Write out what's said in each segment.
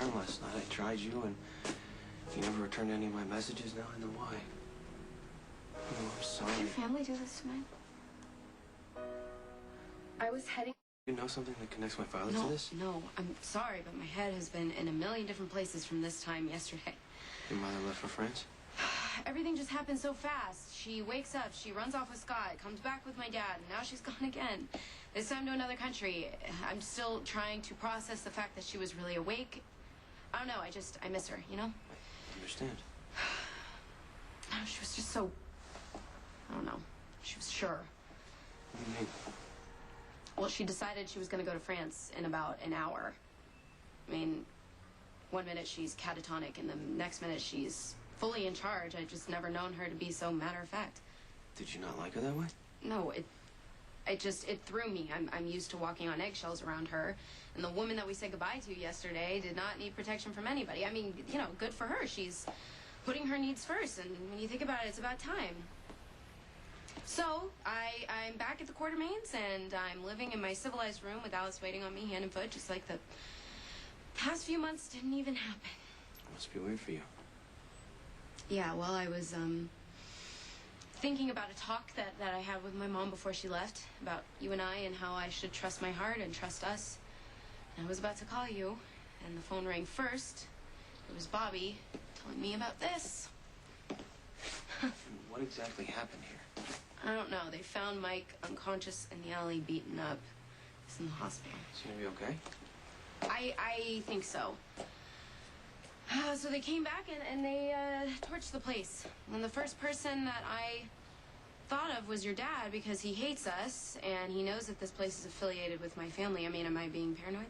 down last night. I tried you, and you never returned any of my messages. Now I know why. Oh, I'm sorry. Did your family do this to me? I was heading... You know something that connects my father to this? No, I'm sorry, but my head has been in a million different places from this time yesterday. Your mother left for France? Everything just happened so fast. She wakes up, she runs off with Scott, comes back with my dad, and now she's gone again. This time to another country. I'm still trying to process the fact that she was really awake. I don't know, I miss her, you know? I understand. She was just so... I don't know. She was sure. What do you mean? Well, she decided she was going to go to France in about an hour. I mean, one minute she's catatonic, and the next minute she's fully in charge. I just never known her to be so matter-of-fact. Did you not like her that way? No, it threw me. I'm used to walking on eggshells around her, and the woman that we said goodbye to yesterday did not need protection from anybody. I mean, you know, good for her. She's putting her needs first, and when you think about it, it's about time. So, I'm back at the Quartermains, and I'm living in my civilized room with Alice waiting on me hand and foot, just like the past few months didn't even happen. It must be weird for you. Yeah, well, I was, thinking about a talk that I had with my mom before she left, about you and I and how I should trust my heart and trust us. And I was about to call you, and the phone rang first. It was Bobby telling me about this. What exactly happened here? I don't know. They found Mike unconscious in the alley, beaten up. He's in the hospital. Is he gonna be okay? I think so. So they came back and they torched the place. And the first person that I thought of was your dad, because he hates us and he knows that this place is affiliated with my family. I mean, am I being paranoid?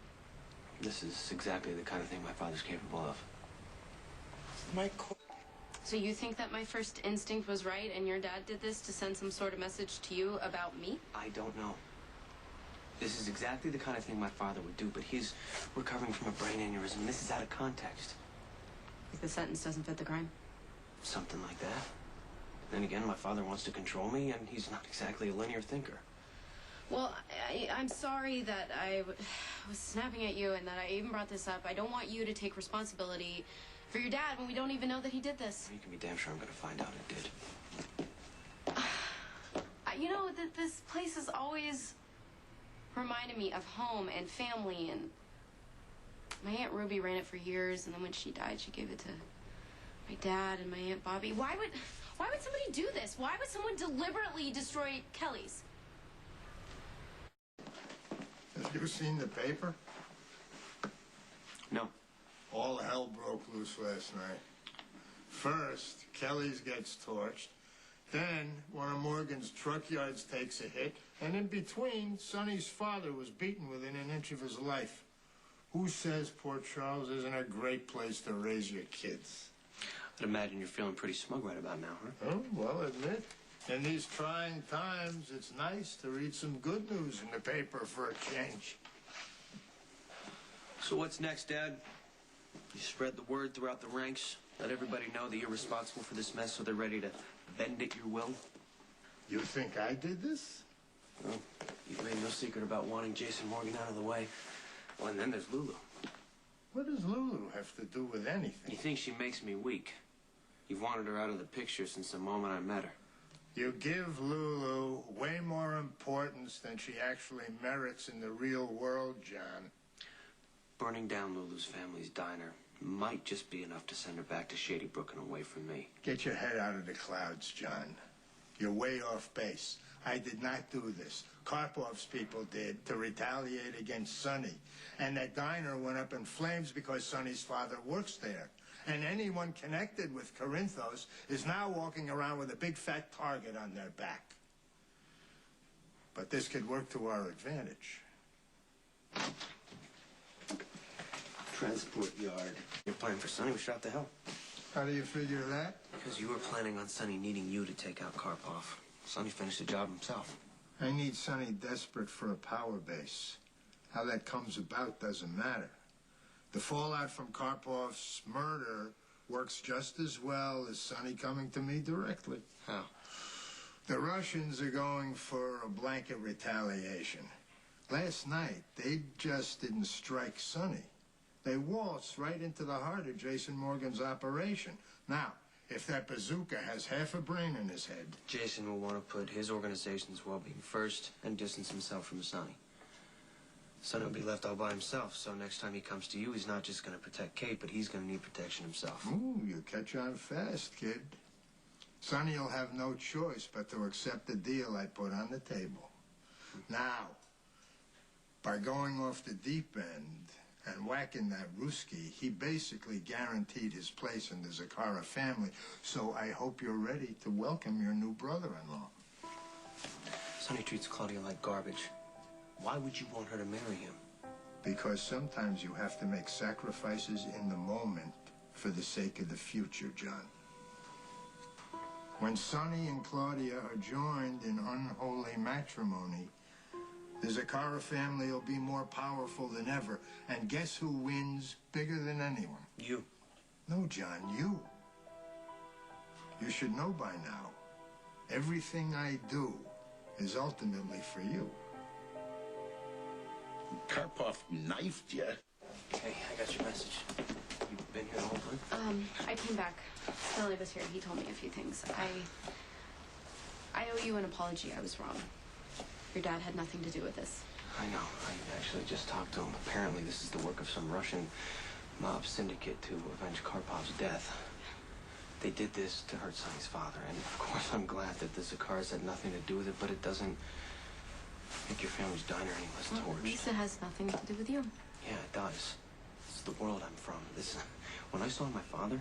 This is exactly the kind of thing my father's capable of. So you think that my first instinct was right and your dad did this to send some sort of message to you about me? I don't know. This is exactly the kind of thing my father would do, but he's recovering from a brain aneurysm. This is out of context. Like the sentence doesn't fit the crime? Something like that. Then again, my father wants to control me, and he's not exactly a linear thinker. Well, I'm sorry that I was snapping at you and that I even brought this up. I don't want you to take responsibility for your dad when we don't even know that he did this. You can be damn sure I'm going to find out it did. You know, this place has always reminded me of home and family, and my Aunt Ruby ran it for years, and then when she died, she gave it to my dad and my Aunt Bobby. Why would somebody do this? Why would someone deliberately destroy Kelly's? Have you seen the paper? No. All hell broke loose last night. First, Kelly's gets torched. Then, one of Morgan's truck yards takes a hit. And in between, Sonny's father was beaten within an inch of his life. Who says Port Charles isn't a great place to raise your kids? I'd imagine you're feeling pretty smug right about now, huh? Oh, well, admit. In these trying times, it's nice to read some good news in the paper for a change. So what's next, Dad? You spread the word throughout the ranks, let everybody know that you're responsible for this mess so they're ready to bend at your will? You think I did this? Well, you've made no secret about wanting Jason Morgan out of the way. Well, and then there's Lulu. What does Lulu have to do with anything? You think she makes me weak? You've wanted her out of the picture since the moment I met her. You give Lulu way more importance than she actually merits in the real world, John. Burning down Lulu's family's diner might just be enough to send her back to Shady Brook and away from me. Get your head out of the clouds, John. You're way off base. I did not do this. Karpov's people did to retaliate against Sonny. And that diner went up in flames because Sonny's father works there. And anyone connected with Corinthos is now walking around with a big fat target on their back. But this could work to our advantage. Transport yard. You're planning for Sonny. We shot the hell. How do you figure that? Because you were planning on Sonny needing you to take out Karpov. Sonny finished the job himself. I need Sonny desperate for a power base. How that comes about doesn't matter. The fallout from Karpov's murder works just as well as Sonny coming to me directly. How? The Russians are going for a blanket retaliation. Last night, they just didn't strike Sonny. They waltz right into the heart of Jason Morgan's operation. Now, if that bazooka has half a brain in his head... Jason will want to put his organization's well-being first and distance himself from Sonny. Sonny will be left all by himself, so next time he comes to you, he's not just going to protect Kate, but he's going to need protection himself. Ooh, you catch on fast, kid. Sonny will have no choice but to accept the deal I put on the table. Now, by going off the deep end and whacking that Ruski, he basically guaranteed his place in the Zakara family, so I hope you're ready to welcome your new brother-in-law. Sonny treats Claudia like garbage. Why would you want her to marry him? Because sometimes you have to make sacrifices in the moment for the sake of the future, John. When Sonny and Claudia are joined in unholy matrimony, the Zakara family will be more powerful than ever. And guess who wins bigger than anyone? You. No, John, you. You should know by now. Everything I do is ultimately for you. Karpov knifed you. Hey, I got your message. You've been here the whole time? I came back. Stanley was here. He told me a few things. I owe you an apology. I was wrong. Your dad had nothing to do with this. I know. I actually just talked to him. Apparently, this is the work of some Russian mob syndicate to avenge Karpov's death. They did this to hurt Sonny's father, and of course I'm glad that the Zakaras had nothing to do with it, but it doesn't make your family's diner any less Well, torched. at least it has nothing to do with you. Yeah, it does. This is the world I'm from. When I saw my father,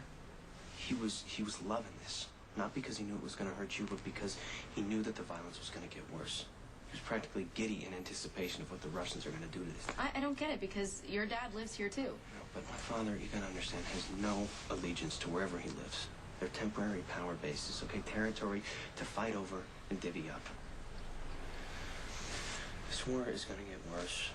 he was loving this. Not because he knew it was going to hurt you, but because he knew that the violence was going to get worse. He was practically giddy in anticipation of what the Russians are going to do to this. I don't get it, because your dad lives here, too. No, but my father, you got to understand, has no allegiance to wherever he lives. They're temporary power bases, okay? Territory to fight over and divvy up. This war is going to get worse.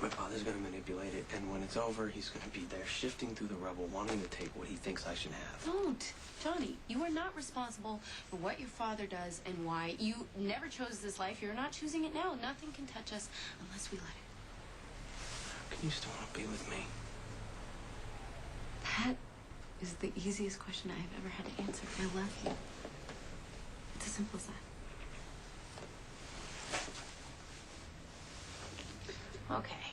My father's going to manipulate it, and when it's over, he's going to be there shifting through the rubble, wanting to take what he thinks I should have. Don't. Johnny, you are not responsible for what your father does and why. You never chose this life. You're not choosing it now. Nothing can touch us unless we let it. Can you still want to be with me? That is the easiest question I've ever had to answer. I love you. It's as simple as that. Okay.